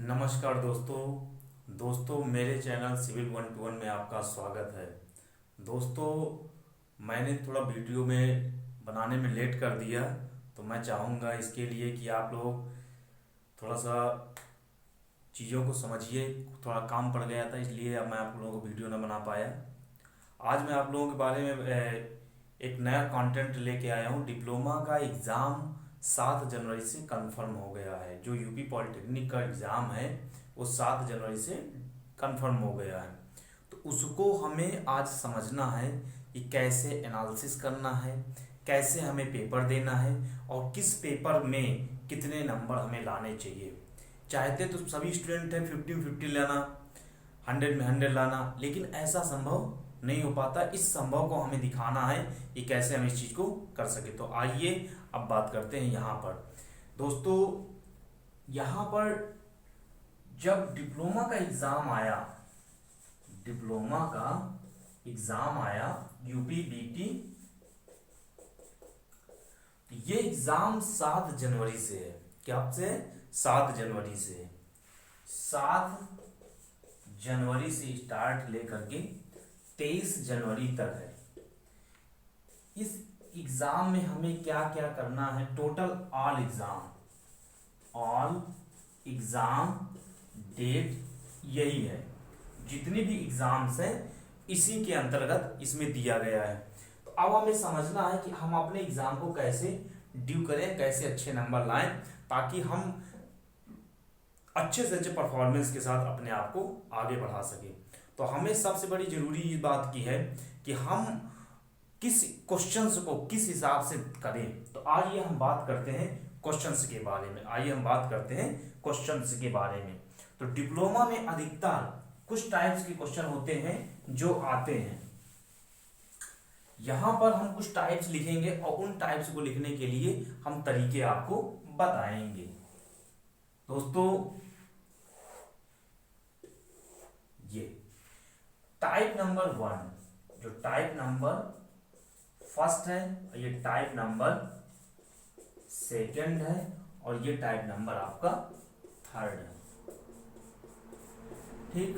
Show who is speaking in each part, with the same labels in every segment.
Speaker 1: नमस्कार दोस्तों मेरे चैनल सिविल 121 में आपका स्वागत है। दोस्तों, मैंने थोड़ा वीडियो में बनाने में लेट कर दिया, तो मैं चाहूँगा इसके लिए कि आप लोग थोड़ा सा चीज़ों को समझिए। थोड़ा काम पड़ गया था, इसलिए अब मैं आप लोगों को वीडियो ना बना पाया। आज मैं आप लोगों के बारे में एक नया कंटेंट लेके आया हूँ। डिप्लोमा का एग्ज़ाम 7 जनवरी से कंफर्म हो गया है। जो यूपी पॉलिटेक्निक का एग्ज़ाम है वो 7 जनवरी से कंफर्म हो गया है। तो उसको हमें आज समझना है कि कैसे एनालिसिस करना है, कैसे हमें पेपर देना है और किस पेपर में कितने नंबर हमें लाने चाहिए। चाहते तो सभी स्टूडेंट हैं 50-50 लाना, 100 में 100 लाना, लेकिन ऐसा संभव नहीं हो पाता। इस संभव को हमें दिखाना है कि कैसे हम इस चीज़ को कर सके। तो आइए अब बात करते हैं यहाँ पर। दोस्तों, यहाँ पर जब डिप्लोमा का एग्ज़ाम आया यूपी बीटी, ये एग्ज़ाम 7 जनवरी से है। क्या से? 7 जनवरी से। 7 जनवरी से स्टार्ट लेकर के 23 जनवरी तक है। इस एग्जाम में हमें क्या क्या करना है? टोटल ऑल एग्जाम डेट यही है। जितने भी एग्जाम्स हैं इसी के अंतर्गत इसमें दिया गया है। तो अब हमें समझना है कि हम अपने एग्जाम को कैसे ड्यू करें, कैसे अच्छे नंबर लाएं, ताकि हम अच्छे से अच्छे परफॉर्मेंस के साथ अपने आप को आगे बढ़ा सकें। तो हमें सबसे बड़ी जरूरी इस बात की है कि हम किस क्वेश्चंस को किस हिसाब से करें। तो आइए हम बात करते हैं क्वेश्चंस के बारे में। तो डिप्लोमा में अधिकतर कुछ टाइप्स के क्वेश्चन होते हैं जो आते हैं। यहां पर हम कुछ टाइप्स लिखेंगे और उन टाइप्स को लिखने के लिए हम तरीके आपको बताएंगे। दोस्तों, ये टाइप नंबर 1, जो टाइप नंबर फर्स्ट है, ये टाइप नंबर सेकंड है और ये टाइप नंबर आपका थर्ड है। ठीक,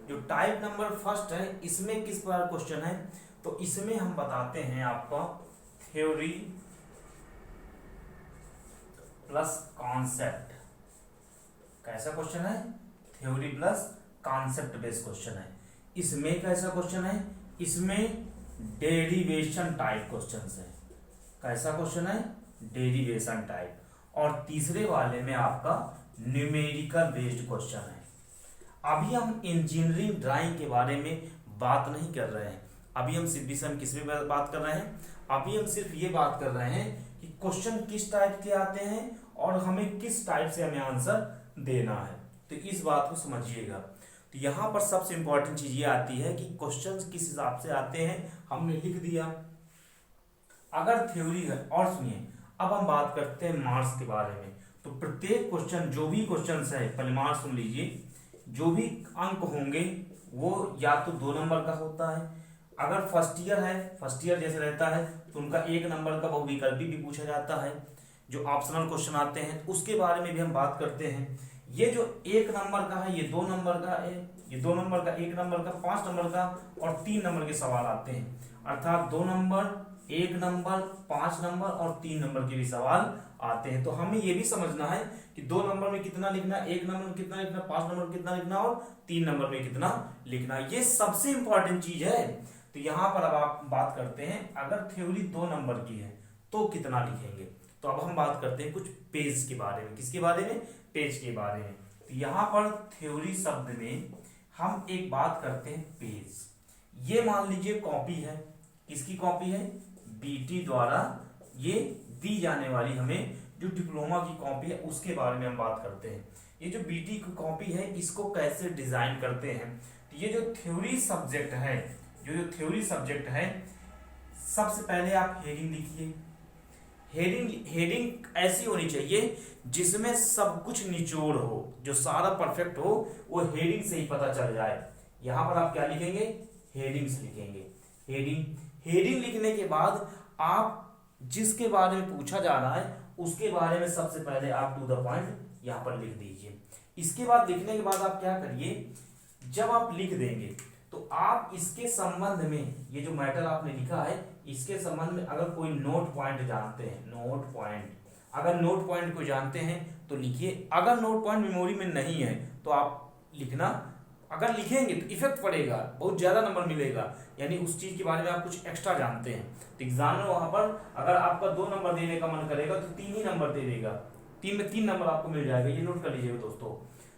Speaker 1: जो टाइप नंबर फर्स्ट है इसमें किस प्रकार क्वेश्चन है? तो इसमें हम बताते हैं आपका थ्योरी प्लस कॉन्सेप्ट। कैसा क्वेश्चन है? Theory plus concept based question है। इसमें कैसा क्वेश्चन है? इसमें डेरिवेशन टाइप क्वेश्चन है। कैसा क्वेश्चन है? Derivation type. और तीसरे वाले में आपका न्यूमेरिकल बेस्ड क्वेश्चन है। अभी हम इंजीनियरिंग ड्राइंग के बारे में बात नहीं कर रहे हैं। अभी हम सिर्फ किस में बात कर रहे हैं? अभी हम सिर्फ ये बात कर रहे हैं कि क्वेश्चन किस टाइप के आते हैं और हमें किस टाइप से हमें आंसर देना है। तो इस बात को समझिएगा। तो यहाँ पर सबसे इंपॉर्टेंट चीज ये आती है कि क्वेश्चंस किस हिसाब से आते हैं हमने लिख दिया। अगर थ्योरी है, और सुनिए, अब हम बात करते हैं मार्क्स के बारे में। तो प्रत्येक क्वेश्चन, जो भी क्वेश्चन है, पहले मार्क्स सुन लीजिए। जो भी अंक होंगे वो या तो 2 नंबर का होता है। अगर फर्स्ट ईयर है, फर्स्ट ईयर जैसे रहता है तो उनका 1 नंबर का बहुविकल्पी भी पूछा जाता है। जो ऑप्शनल क्वेश्चन आते हैं उसके बारे में भी हम बात करते हैं। ये जो 1 नंबर का है, ये 2 नंबर का है, ये 2 नंबर का, 1 नंबर का, 5 नंबर का और 3 नंबर के सवाल आते हैं। अर्थात 2 नंबर, 1 नंबर, 5 नंबर और 3 नंबर के भी सवाल आते हैं। तो हमें ये भी समझना है कि 2 नंबर में कितना लिखना, 1 नंबर में कितना लिखना, 5 नंबर में कितना लिखना और 3 नंबर में कितना लिखना। ये सबसे इंपॉर्टेंट चीज है। तो यहाँ पर अब आप बात करते हैं, अगर थ्योरी 2 नंबर की है तो कितना लिखेंगे। तो अब हम बात करते हैं कुछ पेज के बारे में। किसके बारे में? पेज के बारे में। तो यहाँ पर थ्योरी शब्द में हम एक बात करते हैं पेज। ये मान लीजिए कॉपी है। किसकी कॉपी है? बीटी द्वारा ये दी जाने वाली हमें जो डिप्लोमा की कॉपी है उसके बारे में हम बात करते हैं। ये जो बीटी की कॉपी है इसको कैसे डिजाइन करते हैं? तो ये जो थ्योरी सब्जेक्ट है, सबसे पहले आप हेडिंग लिखिए। हेडिंग ऐसी होनी चाहिए जिसमें सब कुछ निचोड़ हो, जो सारा परफेक्ट हो, वो हेडिंग से ही पता चल जाए। यहां पर आप क्या लिखेंगे? हेडिंग्स लिखेंगे। हेडिंग लिखने के बाद आप जिसके बारे में पूछा जा रहा है उसके बारे में सबसे पहले आप टू द पॉइंट यहां पर लिख दीजिए। इसके बाद लिखने के बाद आप क्या करिए, जब आप लिख देंगे तो आप इसके संबंध में, ये जो मैटर आपने लिखा है इसके संबंध में अगर कोई नोट पॉइंट जानते हैं, नोट पॉइंट, अगर नोट पॉइंट को जानते हैं तो लिखिए। अगर नोट पॉइंट मेमोरी में नहीं है तो आप लिखना, अगर लिखेंगे तो इफेक्ट पड़ेगा, बहुत ज्यादा नंबर मिलेगा, यानी उस चीज के बारे में आप कुछ एक्स्ट्रा जानते हैं। तो एग्जाम में वहां पर अगर आपका 2 नंबर देने का मन करेगा तो 3 ही नंबर दे देगा, 3 में 3 नंबर आपको मिल जाएगा। ये नोट कर लीजिएगा दोस्तों,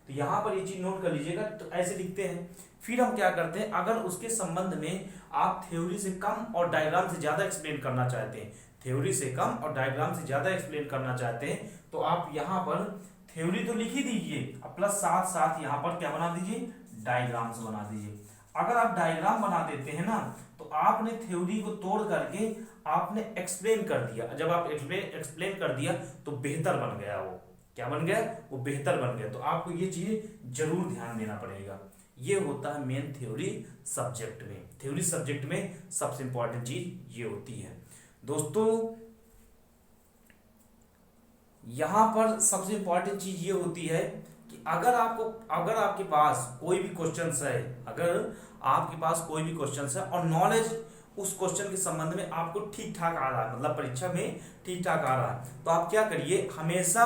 Speaker 1: तो यहाँ पर ये चीज नोट कर लीजिएगा। तो ऐसे लिखते हैं। फिर हम क्या करते हैं, अगर उसके संबंध में आप थ्योरी से कम और डायग्राम से ज्यादा एक्सप्लेन करना चाहते हैं, थ्योरी से कम और डायग्राम से ज्यादा एक्सप्लेन करना चाहते हैं, तो आप यहाँ पर थ्योरी तो लिख ही दीजिए, प्लस साथ साथ यहाँ पर क्या बना दीजिए, डायग्राम्स बना दीजिए। अगर आप डायग्राम बना देते हैं ना तो आपने थ्योरी को तोड़ करके आपने एक्सप्लेन कर दिया। जब आप एक्सप्लेन कर दिया तो बेहतर बन गया, वो क्या बन गया, वो बेहतर बन गया। तो आपको ये चीज जरूर ध्यान देना पड़ेगा। ये होता है मेन थ्योरी सब्जेक्ट में। थ्योरी सब्जेक्ट में सबसे इंपॉर्टेंट चीज ये होती है दोस्तों। यहां पर सबसे इंपॉर्टेंट चीज ये होती है कि अगर आपके पास कोई भी क्वेश्चन है, अगर आपके पास कोई भी क्वेश्चन है और नॉलेज उस क्वेश्चन के संबंध में आपको ठीक ठाक आ रहा है, मतलब परीक्षा में ठीक ठाक आ रहा है, तो आप क्या करिए, हमेशा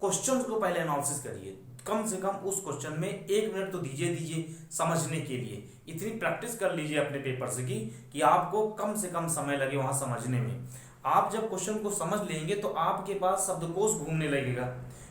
Speaker 1: क्वेश्चन को पहले एनालिसिस करिए। कम से कम उस क्वेश्चन में 1 मिनट तो दीजिए समझने के लिए। इतनी प्रैक्टिस कर लीजिए अपने पेपर से कि आपको कम से कम समय लगे वहां समझने में। आप जब क्वेश्चन को समझ लेंगे तो आपके पास शब्दकोश घूमने लगेगा,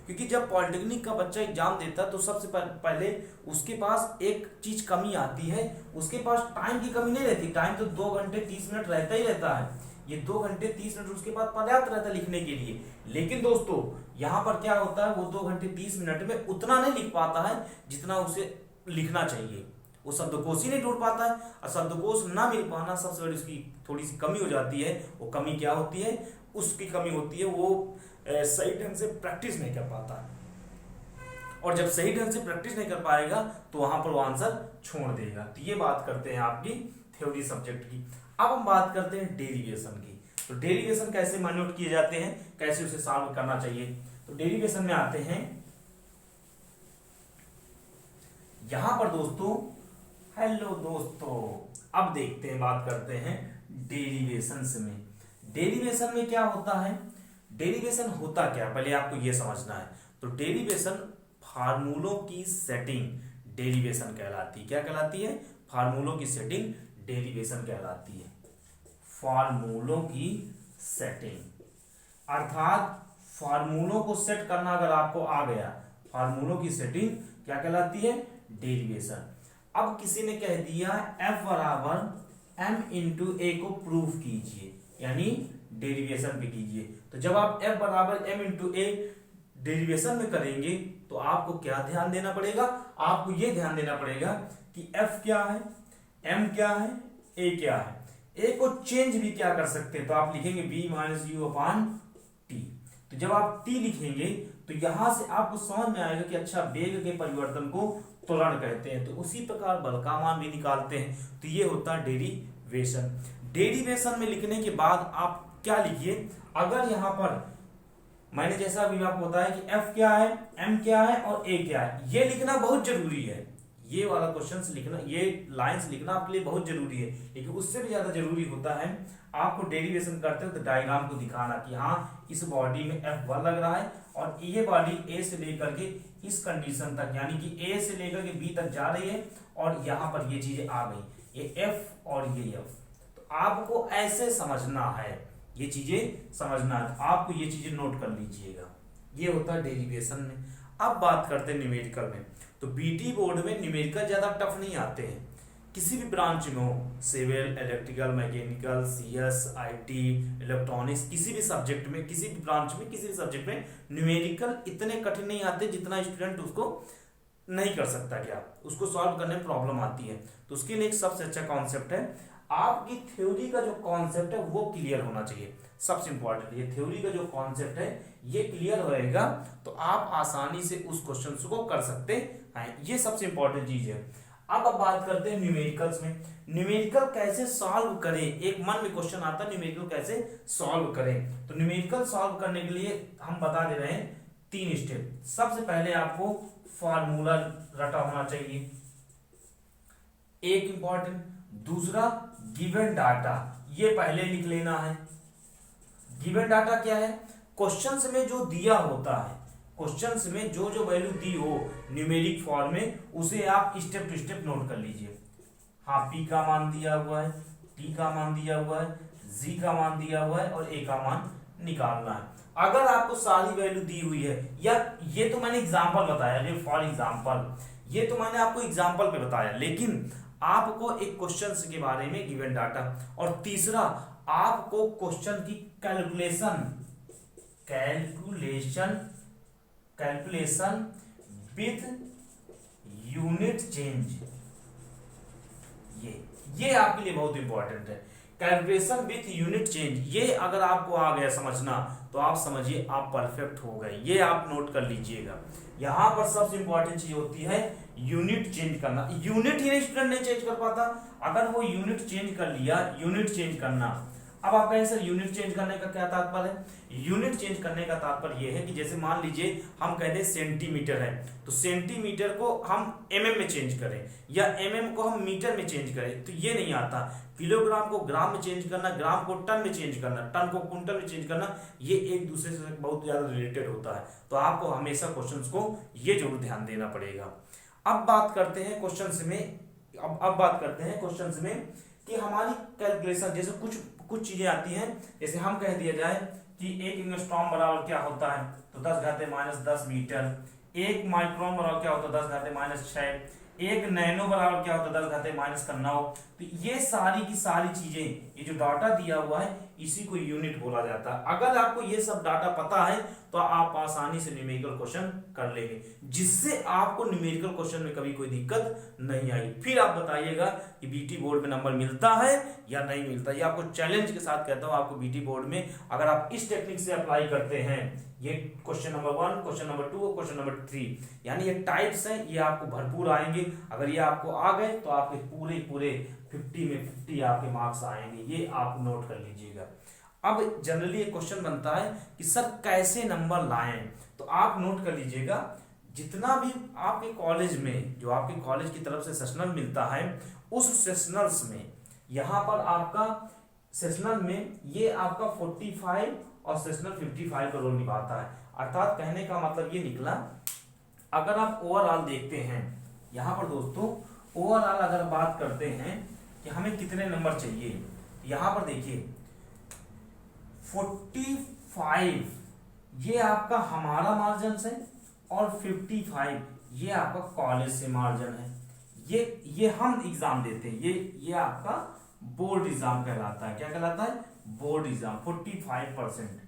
Speaker 1: क्योंकि जब पॉलिटेक्निक का बच्चा एग्जाम देता है तो सबसे पहले उसके पास एक चीज कमी आती है, उसके पास टाइम की कमी नहीं रहती। टाइम तो 2 घंटे 30 मिनट रहता ही रहता है, ये 2 घंटे 30 मिनट उसके पास पर्याप्त रहता है लिखने के लिए। लेकिन दोस्तों यहाँ पर क्या होता है, वो 2 घंटे 30 मिनट में उतना नहीं लिख पाता है जितना उसे लिखना चाहिए। वो शब्दकोश ही नहीं ढूंढ पाता है, और शब्दकोश ना मिल पाना सबसे बड़ी उसकी थोड़ी सी कमी हो जाती है। वो कमी क्या होती है, उसकी कमी होती है वो सही ढंग से प्रैक्टिस नहीं कर पाता है, और जब सही ढंग से प्रैक्टिस नहीं कर पाएगा तो वहां पर वो आंसर छोड़ देगा। तो ये बात करते हैं आपकी थ्योरी सब्जेक्ट की। अब हम बात करते हैं डेरिवेशन की। तो डेरिवेशन कैसे मैन्यूट किए जाते हैं, कैसे उसे सॉल्व करना चाहिए। तो डेरिवेशन में आते हैं यहां पर दोस्तों, हेलो दोस्तों, अब देखते हैं, बात करते हैं डेरिवेशन में। डेरिवेशन में क्या होता है, डेरिवेशन होता क्या, पहले आपको यह समझना है। तो डेरिवेशन फार्मूलों की सेटिंग डेरिवेशन कहलाती है। क्या कहलाती है, फार्मूलों की सेटिंग डेरिवेशन कहलाती है। फार्मूलों की सेटिंग अर्थात फार्मूलों को सेट करना अगर आपको आ गया, फार्मूलों की सेटिंग क्या कहलाती है, डेरिवेशन। अब किसी ने कह दिया f बराबर m इंटू ए को प्रूव कीजिए, यानी डेरिवेशन पे कीजिए। तो जब आप f बराबर m इंटू ए डेरिवेशन में करेंगे तो आपको क्या ध्यान देना पड़ेगा, आपको यह ध्यान देना पड़ेगा कि f क्या है, m क्या है, a क्या है। a को चेंज भी क्या कर सकते हैं, तो आप लिखेंगे b minus you upon T. तो जब आप t लिखेंगे तो यहां से आपको समझ में आएगा कि अच्छा वेग के परिवर्तन को त्वरण कहते हैं। तो उसी प्रकार बल का मान भी निकालते हैं। तो ये होता है डेरिवेशन। डेरिवेशन में लिखने के बाद आप क्या लिखिए, अगर यहां पर मैंने जैसा अभी आपको बताया कि f क्या है, m क्या है और a क्या है, ये लिखना बहुत जरूरी है। ये वाला क्वेश्चन लिखना, ये लाइंस लिखना आपके लिए बहुत जरूरी है। लेकिन उससे भी ज्यादा जरूरी होता है आपको डेरिवेशन करते हो तो डायग्राम को दिखाना कि हाँ इस बॉडी में F1 लग रहा है और ये बॉडी A से लेकर के इस कंडीशन तक, यानी कि A से लेकर के B तक जा रही है और यहाँ पर ये चीजें आ गई, ये F और ये F। तो आपको ऐसे समझना है, ये चीजें समझना है, आपको ये चीजें नोट कर लीजिएगा। ये होता है डेरिवेशन में। अब बात करते हैं न्यूमेरिकल में। तो बीटी बोर्ड में न्यूमेरिकल ज्यादा टफ नहीं आते हैं, किसी भी ब्रांच में हो, civil, electrical, mechanical, CS, IT, electronics, किसी भी सब्जेक्ट में, किसी भी ब्रांच में, किसी भी सब्जेक्ट में न्यूमेरिकल इतने कठिन नहीं आते जितना स्टूडेंट उसको नहीं कर सकता, क्या उसको सॉल्व करने में प्रॉब्लम आती है। तो उसके लिए एक सबसे अच्छा कॉन्सेप्ट है, आपकी थ्योरी का जो कॉन्सेप्ट है वो क्लियर होना चाहिए। सबसे इंपॉर्टेंट ये थ्योरी का जो कॉन्सेप्ट है ये क्लियर होएगा तो आप आसानी से उस क्वेश्चन को कर सकते हैं। ये सबसे इंपॉर्टेंट चीज है। अब बात करते हैं न्यूमेरिकल्स में। न्यूमेरिकल कैसे सॉल्व करें, एक मन में क्वेश्चन आता है न्यूमेरिकल कैसे सॉल्व करें। तो न्यूमेरिकल सॉल्व करने के लिए हम बता दे रहे हैं 3 स्टेप। सबसे पहले आपको फार्मूला रटा होना चाहिए, एक इंपॉर्टेंट। दूसरा गिवन डाटा, ये पहले लिख लेना है। गिवन डाटा क्या है? क्वेश्चंस में जो दिया होता है, क्वेश्चंस में जो जो वैल्यू दी हो न्यूमेरिक फॉर्म में, उसे आप स्टेप टू स्टेप नोट कर लीजिए। हाँ, पी का मान दिया हुआ है, टी का मान दिया हुआ है, जी का मान दिया हुआ है और ए का मान निकालना है। अगर आपको सारी वैल्यू दी हुई है, या ये तो मैंने एग्जांपल बताया, फॉर एग्जांपल, ये तो मैंने आपको एग्जांपल पे बताया, लेकिन आपको एक क्वेश्चन के बारे में गिवन डाटा, और तीसरा आपको क्वेश्चन की कैलकुलेशन विथ यूनिट चेंज, ये आपके लिए बहुत इंपॉर्टेंट है। कैलकुलेशन विथ यूनिट चेंज, ये अगर आपको आ गया समझना तो आप समझिए आप परफेक्ट हो गए। ये आप नोट कर लीजिएगा। यहां पर सबसे इंपॉर्टेंट चीज होती है यूनिट चेंज करना। यूनिट ही स्टूडेंट नहीं चेंज कर पाता, अगर वो यूनिट चेंज कर लिया, यूनिट चेंज करना। अब आप कहें सर यूनिट चेंज करने का क्या तात्पर्य है? यूनिट चेंज करने का तात्पर्य यह है कि जैसे मान लीजिए हम कहते हैं सेंटीमीटर है, तो सेंटीमीटर को हम एमएम में चेंज करें, या एमएम को हम मीटर में चेंज करें, तो ये नहीं आता। किलोग्राम को ग्राम में चेंज करना, ग्राम को टन में चेंज करना, टन को क्विंटल में चेंज करना, ये एक दूसरे से बहुत ज्यादा रिलेटेड होता है। तो आपको हमेशा क्वेश्चंस को ये जरूर ध्यान देना पड़ेगा। अब बात करते हैं क्वेश्चंस में, अब बात करते हैं क्वेश्चंस में कि हमारी कैलकुलेशन, जैसे कुछ चीजें आती हैं, जैसे हम कह दिया जाए कि 1 एंगस्ट्रॉम बराबर क्या होता है, तो 10⁻10 मीटर। 1 माइक्रोन बराबर क्या होता है, 10⁻6। 1 नैनो बराबर क्या होता है, 10⁻9। तो ये सारी की सारी चीजें, ये जो डाटा दिया हुआ है, इसी को यूनिट बोला जाता है। अगर आपको ये सब डाटा पता है तो आप आसानी से न्यूमेरिकल क्वेश्चन कर लेंगे, जिससे आपको न्यूमेरिकल क्वेश्चन में कभी कोई दिक्कत नहीं आई। फिर आप बताइएगा कि बीटी बोर्ड में नंबर मिलता है या नहीं मिलता। ये आपको चैलेंज के साथ कहता हूं, आपको बीटी बोर्ड में अगर आप इस टेक्निक से अप्लाई करते हैं, ये क्वेश्चन नंबर 1, क्वेश्चन नंबर 2 और क्वेश्चन नंबर 3, यानी ये टाइप्स हैं, ये आपको भरपूर आएंगे। अगर ये आपको आ गए तो आपके पूरे 50 में 50 आपके मार्क्स आएंगे। ये आप नोट कर लीजिएगा। अब जनरली एक क्वेश्चन बनता है कि सर कैसे नंबर लाएं, तो आप नोट कर लीजिएगा, जितना भी आपके कॉलेज में, जो आपके कॉलेज की तरफ से सेशनल मिलता है, उस सेशनल्स में यहां पर आपका सेशनल में ये आपका 45 और सेशनल 55 का रोल निभाता है। अर्थात कहने का मतलब ये निकला, अगर आप ओवरऑल देखते हैं यहां पर दोस्तों, ओवरऑल अगर बात करते हैं कि हमें कितने नंबर चाहिए, यहां पर देखिए 45 ये आपका हमारा मार्जिन है, और 55 ये आपका कॉलेज से मार्जिन है। ये हम एग्जाम देते हैं, ये आपका बोर्ड एग्जाम कहलाता है। क्या कहलाता है? Board exam 45%।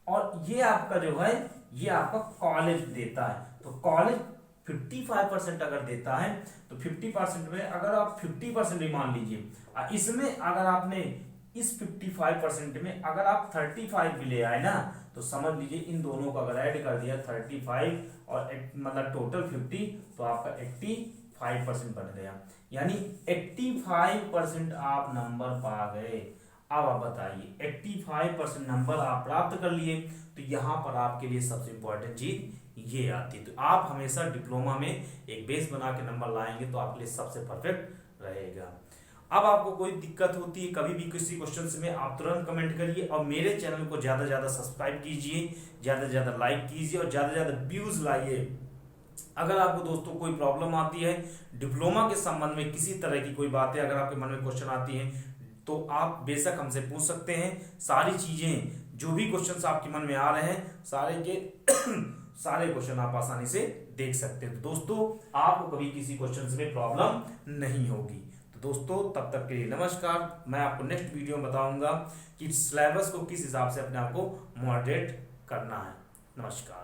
Speaker 1: और ये आपका जो है, ये आपका कॉलेज देता है। तो कॉलेज 55% अगर देता है, तो 50% में अगर आप 50% भी मान लीजिए, इसमें अगर आपने इस 55% में अगर आप 35 भी ले आए ना, तो समझ लीजिए इन दोनों को अगर ऐड कर दिया 35 और मतलब टोटल 50, तो आपका 85% बन गया। यानी 85% आप नंबर पा गए। अब आप बताइए 85% नंबर आप प्राप्त कर लिए, तो यहां पर आपके लिए सबसे इंपॉर्टेंट चीज ये आती है। तो आप हमेशा डिप्लोमा में एक बेस बना के नंबर लाएंगे तो आपके लिए सबसे परफेक्ट रहेगा। अब आपको कोई दिक्कत होती है कभी भी किसी क्वेश्चन में, आप तुरंत कमेंट करिए, और मेरे चैनल को ज्यादा से ज्यादा सब्सक्राइब कीजिए, ज्यादा से ज्यादा लाइक कीजिए, और ज्यादा से ज्यादा व्यूज लाइए। अगर आपको दोस्तों कोई प्रॉब्लम आती है डिप्लोमा के संबंध में, किसी तरह की कोई बातें अगर आपके मन में क्वेश्चन आती हैं, तो आप बेशक हमसे पूछ सकते हैं। सारी चीजें जो भी क्वेश्चंस आपके मन में आ रहे हैं, सारे के सारे क्वेश्चन आप आसानी से देख सकते हैं। तो दोस्तों आपको कभी किसी क्वेश्चन में प्रॉब्लम नहीं होगी। तो दोस्तों तब तक के लिए नमस्कार। मैं आपको नेक्स्ट वीडियो में बताऊंगा कि सिलेबस को किस हिसाब से अपने आप को मॉडरेट करना है। नमस्कार।